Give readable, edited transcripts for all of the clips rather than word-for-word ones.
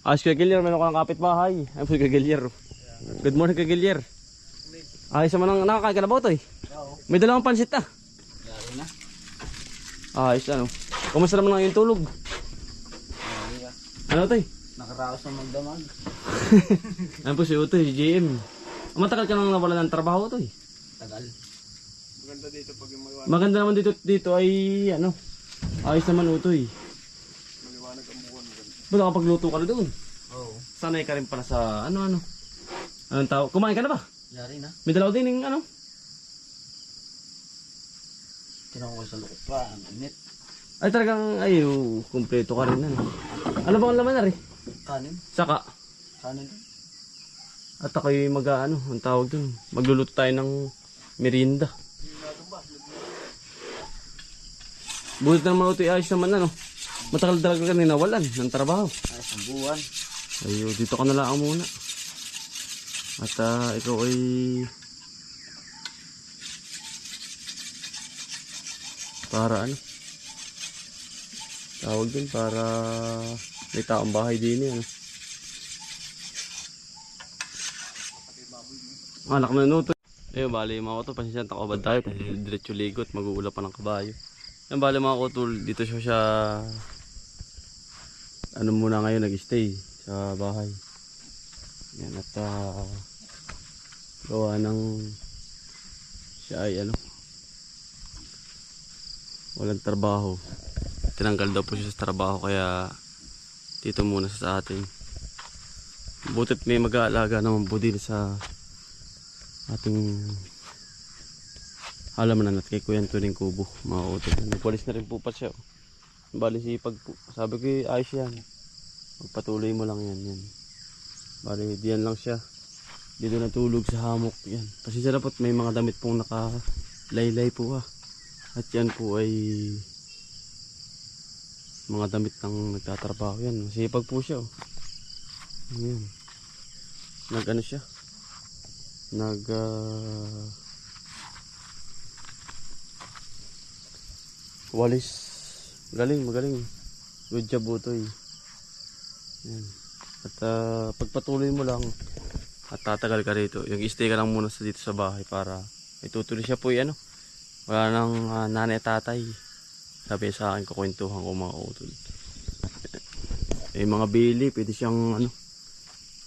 Ayos Kuya Gilyer, meron ko ng kapitbahay. Ayun po Kuya Gilyer. Good morning Kuya Gilyer. Ayos naman ang nakakain ka na ba ito eh? May dalawang pansit ah. Yari na. Ayos ano. Kumusta naman ang yung tulog? Ano ito eh? Nakaraos na magdamag. Ayun po si Utoy, si GM. Matagal ka nang nawala ng trabaho ito eh. Tagal. Maganda dito pag yung maliwanag. Maganda naman dito ay ano. Ayos naman Utoy. Maliwanag ang buwan. Maganda. Ba't nakapagluto ka na doon? Oo. Sanay ka rin pala sa ano. Anong tao? Kumain ka na ba? Yari na. May dalaw din yung ano. Tinako ko sa lukot pa. Ang init. Ay talagang ay kumpleto ka rin ano. Ano ba ang laman na rin? Kanin. Saka. Kanin. At ako'y ang tawag dun. Magluluto tayo ng merienda. Bulit na naman ito ayos naman ano. Matagal talaga ka nawalan ng trabaho. Ay, isang buwan. Ayo, dito ka na lang muna. At ikaw ay para ano? Tawag din para may taong bahay din ano. Anak na nuto. Ayun, bali mga kuto, pasensya na takobad tayo kasi diretso ligot, mag-uula pa ng kabayo. Yan bali mga kuto, dito siya ano muna ngayon, nag-stay sa bahay. Yan at gawa ng siya ay ano, walang trabaho. Tinanggal daw po siya sa trabaho kaya dito muna sa atin. Butit may mag-aalaga naman po din sa ating halaman at kay Kuya Antoning Kubo, mga utol. Nagwalis na rin po pa siya. Bali sipag po. Sabi ko ayos yan. Magpatuloy mo lang yan. Bali diyan lang siya. Dito natulog sa hamok yan. Pasensya na po, may mga damit pong nakalaylay po ha. At yan po ay mga damit ng nagtatrabaho yan. Sipag po siya. Yan. Nag-ano siya. Walis. Magaling. Good job Utoy. Yan. At pagpatuloy mo lang at tatagal ka rito. Yung stay ka lang muna dito sa bahay para itutuloy siya po ano. Wala nang nanay at tatay. Sabi sa akin, kukwentuhan ko mga utol. Mga bili, pwede siyang ano.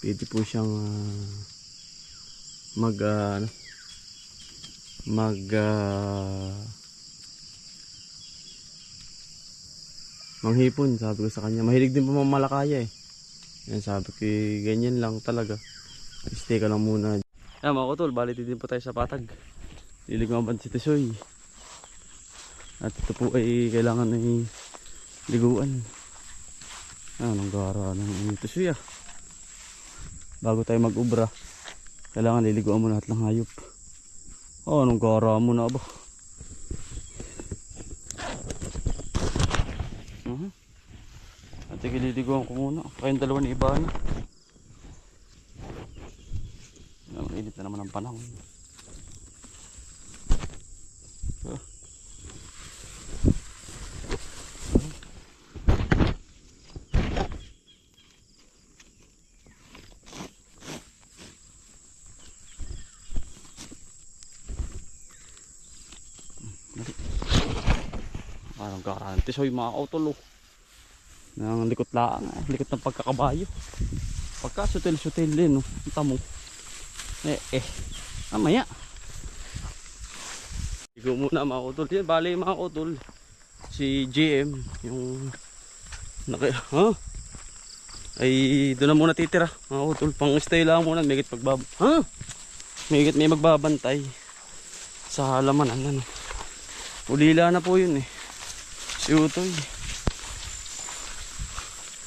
Pwede po siyang manghipon, sabi ko sa kanya. Mahilig din po mamalakaya eh. Yan, sabi ko ganyan lang talaga. Stay ka lang muna. Yan mga kutol, bali din po tayo sa patag. Liligmaban si Tisoy. At ito po ay kailangan ay liguan. Anong gara ng Tisoy ah. Bago tayo mag-ubra, kailangan liliguan mo lahat ng hayop. Anong gara mo na ba? At ililiguan ko muna. Kayong dalawa ni iba na. Init na naman ang panahon. Parang garanti so yung mga autolo ng likot lang, likot ng pagkakabayo. Pagka sutil din no, tamo. Mamaya. Ligo muna mga utol. Yan, bali mga utol. Si GM yung ay doon na muna titira mga utol. Pang stay lang muna, may magbabantay sa halamanan ano. Ulila na po yun eh. Si Utoy.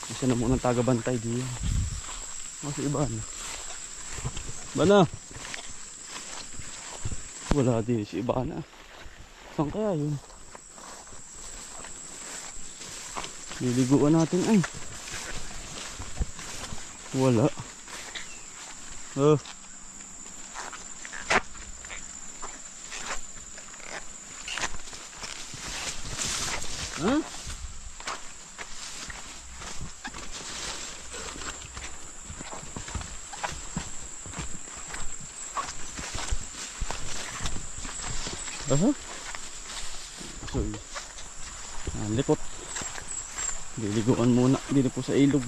Isa na muna taga-bantay diyan. Kasi iba na. Bana. Wala din si iba na. Saan kaya yun? Liliguan natin ay. Wala. Kaso? So, likot. Liliguan muna. Dito po sa ilog.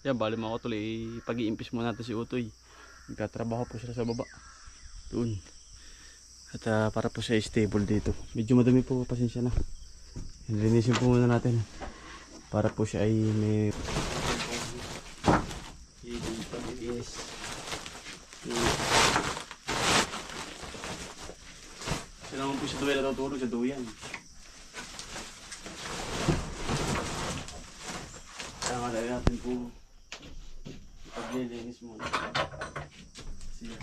Yan, bali mga tuloy, pag-iimpis muna natin si Utoy. Nagtatrabaho po sila sa baba. Doon. At para po siya stable dito. Medyo madami po, pasensya na. Linisin po muna natin. Para po siya ay may... Kasi naman po siya tuwi natutulog sa duyan. Kaya nga Lagyan natin po paglilinis muna. Siya.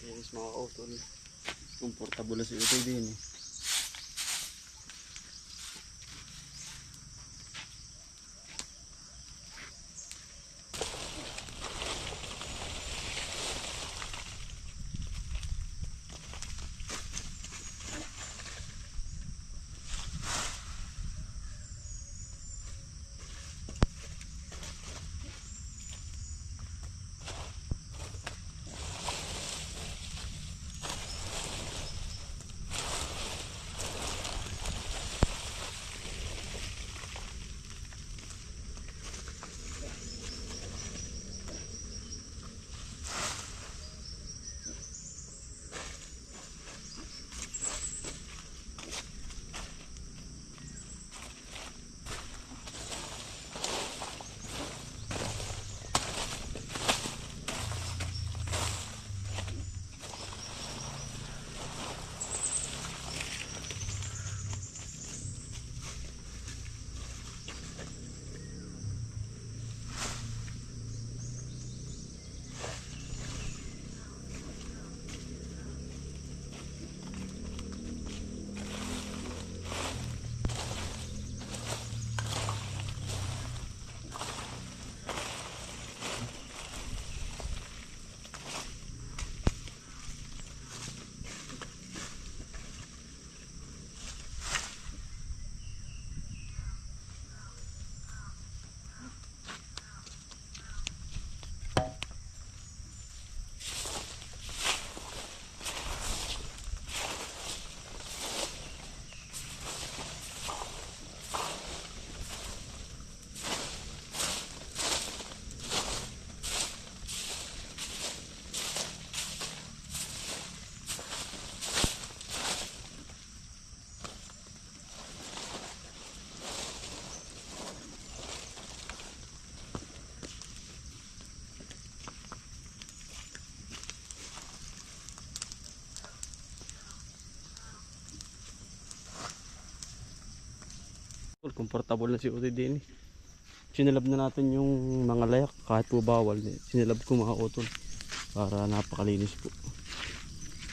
Linis mga kautol. Komportable na si Utoy din eh. Comfortable na si Utoy din eh. Sinilab na natin yung mga layak kahit po bawal. Sinilab ko mga utol para napakalinis po.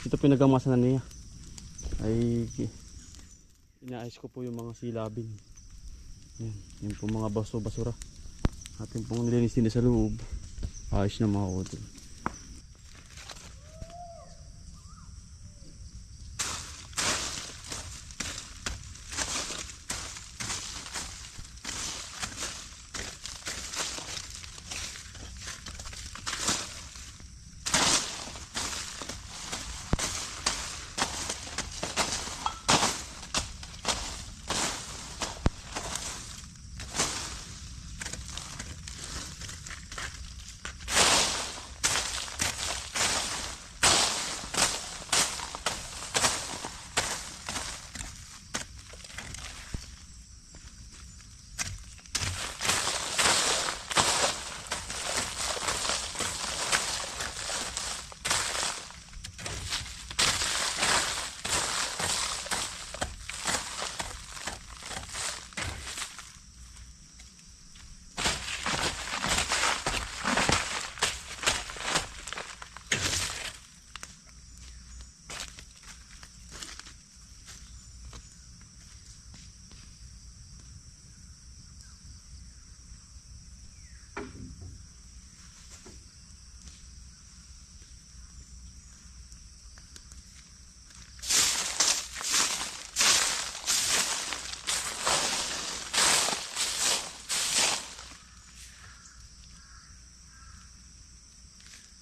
Ito pinagamasan na niya. Ay inaayos ko po yung mga silabin. Yan, yung po mga basura. Atin pong nilinis din sa loob. Ayos na mga utol.